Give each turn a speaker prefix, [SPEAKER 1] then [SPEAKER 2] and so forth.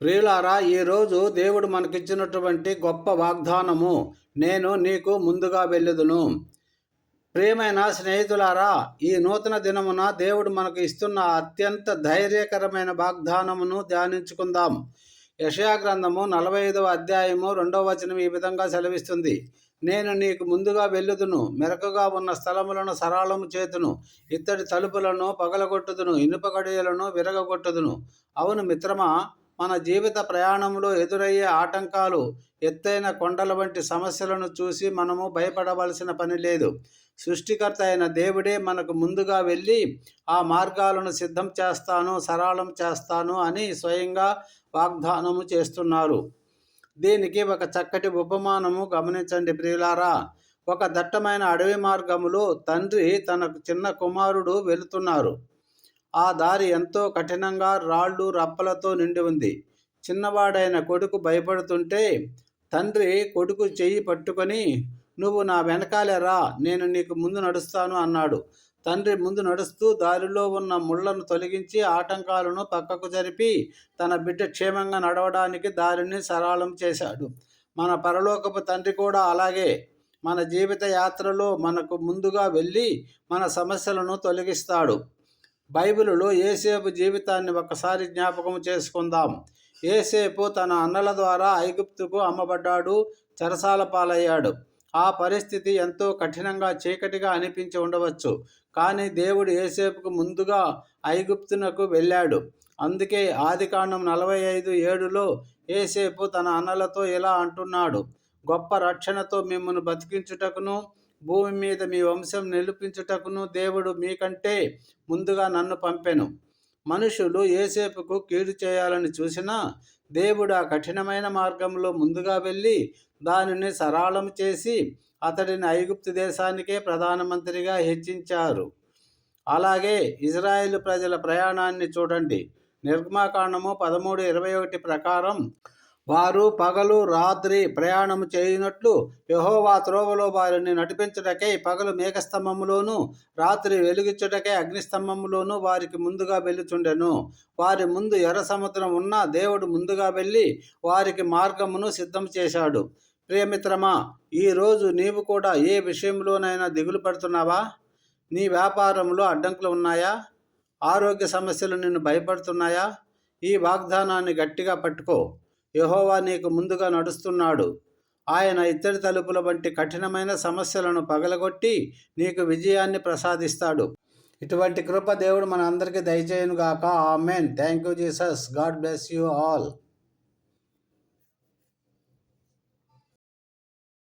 [SPEAKER 1] ప్రియులారా, ఈరోజు దేవుడు మనకిచ్చినటువంటి గొప్ప వాగ్దానము, నేను నీకు ముందుగా వెళ్ళుదును. ప్రియమైన స్నేహితులారా, ఈ నూతన దినమున దేవుడు మనకు ఇస్తున్న అత్యంత ధైర్యకరమైన వాగ్దానమును ధ్యానించుకుందాం. యెషయా గ్రంథము 45వ అధ్యాయము 2వ వచనం ఈ విధంగా సెలవిస్తుంది. నేను నీకు ముందుగా వెళ్ళుదును, మెరకగా ఉన్న స్థలములను సరళము చేతును, ఇత్తడి తలుపులను పగలగొట్టుదును, ఇనుప గడియలను విరగగొట్టుదును. అవును మిత్రమా, మన జీవిత ప్రయాణంలో ఎదురయ్యే ఆటంకాలు, ఎత్తైన కొండల వంటి సమస్యలను చూసి మనము భయపడవలసిన పని లేదు. సృష్టికర్త అయిన దేవుడే మనకు ముందుగా వెళ్ళి ఆ మార్గాలను సిద్ధం చేస్తాను, సరళం చేస్తాను అని స్వయంగా వాగ్దానము చేస్తున్నారు. దీనికి ఒక చక్కటి ఉపమానము గమనించండి ప్రియులారా. ఒక దట్టమైన అడవి మార్గములో తండ్రి తన చిన్న కుమారుడు వెళుతున్నారు. ఆ దారి ఎంతో కఠినంగా రాళ్ళు రప్పలతో నిండి ఉంది. చిన్నవాడైన కొడుకు భయపడుతుంటే తండ్రి కొడుకు చెయ్యి పట్టుకొని, నువ్వు నా వెనకాలే రా, నేను నీకు ముందు నడుస్తాను అన్నాడు. తండ్రి ముందు నడుస్తూ దారిలో ఉన్న ముళ్లను తొలగించి ఆటంకాలను పక్కకు జరిపి తన బిడ్డ క్షేమంగా నడవడానికి దారిని సరళం చేశాడు. మన పరలోకపు తండ్రి కూడా అలాగే మన జీవిత యాత్రలో మనకు ముందుగా వెళ్ళి మన సమస్యలను తొలగిస్తాడు. బైబిలులో యోసేపు జీవితాన్ని ఒకసారి జ్ఞాపకం చేసుకుందాం. యోసేపు తన అన్నల ద్వారా ఐగుప్తుకు అమ్మబడ్డాడు, చెరసాల పాలయ్యాడు. ఆ పరిస్థితి ఎంతో కఠినంగా చీకటిగా అనిపించి ఉండవచ్చు. కానీ దేవుడు యోసేపుకు ముందుగా ఐగుప్తునకు వెళ్ళాడు. అందుకే ఆదికాండం 45:7లో యోసేపు తన అన్నలతో ఇలా అంటున్నాడు, గొప్ప రక్షణతో మిమ్మల్ని బతికించుటకును భూమి మీద మీ వంశం నిలిపించుటకును దేవుడు మీకంటే ముందుగా నన్ను పంపెను. మనుషులు యోసేపుకు కీడు చేయాలని చూసినా దేవుడు ఆ కఠినమైన మార్గంలో ముందుగా వెళ్ళి దానిని సరళం చేసి అతడిని ఐగుప్తు దేశానికే ప్రధానమంత్రిగా హెచ్చించారు. అలాగే ఇజ్రాయేలు ప్రజల ప్రయాణాన్ని చూడండి. నిర్గమాకాండము 13:21 ప్రకారం వారు పగలు రాత్రి ప్రయాణము చేయునట్లు యెహోవా త్రోవలో వారిని నడిపించుటకై పగలు మేఘస్తంభములోను రాత్రి వెలుగుచుటకై అగ్నిస్తంభములోను వారికి ముందుగా వెళ్ళుచుండెను. వారి ముందు ఎర్ర సముద్రం ఉన్న దేవుడు ముందుగా వెళ్ళి వారికి మార్గమును సిద్ధం చేశాడు. ప్రియమిత్రమా, ఈరోజు నీవు కూడా ఏ విషయంలోనైనా దిగులు పడుతున్నావా? నీ వ్యాపారంలో అడ్డంకులు ఉన్నాయా? ఆరోగ్య సమస్యలు నిన్ను భయపడుతున్నాయా? ఈ వాగ్దానాన్ని గట్టిగా పట్టుకో. యెహోవా నీకు ముందుగా నడుస్తున్నాడు. ఆయన ఇత్తడి తలుపుల వంటి కఠినమైన సమస్యలను పగలగొట్టి నీకు విజయాన్ని ప్రసాదిస్తాడు. ఇటువంటి కృప దేవుడు మన అందరికీ దయచేయునుగాక. Amen. Thank you Jesus. God bless you all.